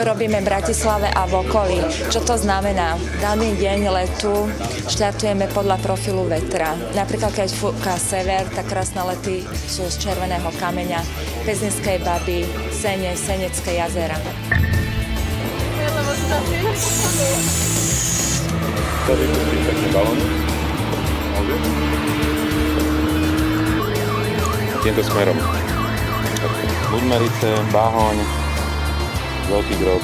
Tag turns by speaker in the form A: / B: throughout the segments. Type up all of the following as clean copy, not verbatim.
A: robíme v Bratislave a v okolí. Čo to znamená? Daný deň letu štartujeme podľa profilu vetra. Napríklad, keď fúka sever, tak krásne lety sú z Červeného kameňa, Pezinskej Baby, Sene, Senecké jazera.
B: Tady pustí pekne balón. Týmto smerom. Budmerice, Báhoň, Veľký Grob.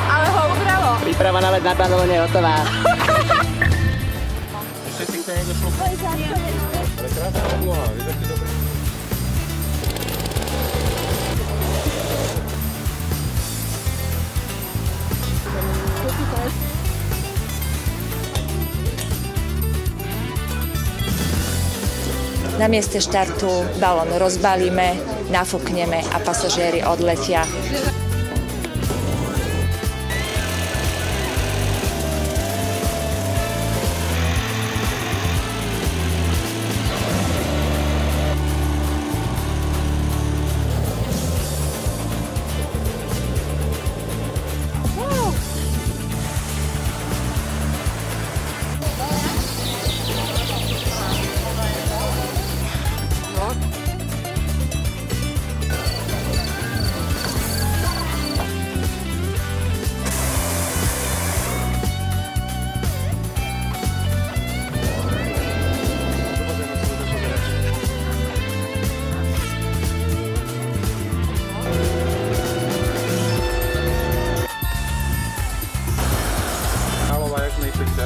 C: Ale ho ubralo.
D: Príprava na let na pavilóne je hotová.
B: Ešte si chce niekto šlúpať? Ale krásna obloha, vyzerky dobre.
A: Na mieste štartu balón rozbalíme, nafúkneme a pasažieri odletia.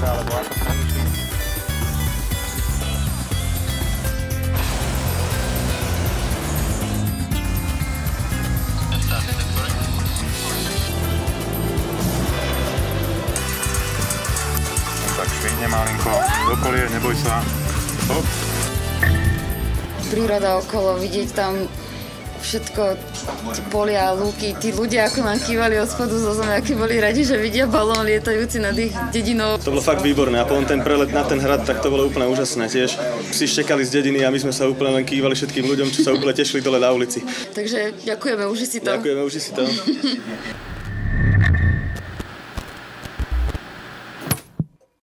B: Alebo ako sa ničí. Tak švihne malinko, dokolie, neboj sa. Hop.
E: Príroda okolo, vidieť tam všetko, polia, lúky, tí ľudia, ako nám kývali od spodu zo zeme, akí boli radi, že vidia balón lietajúci nad ich dedinou.
F: To bolo fakt výborné a potom ten prelet na ten hrad, tak to bolo úplne úžasné tiež. Si štekali z dediny a my sme sa úplne len kývali všetkým ľuďom, čo sa úplne tešili dole na ulici.
E: Takže ďakujeme, uži si to.
F: Ďakujeme, uži si to.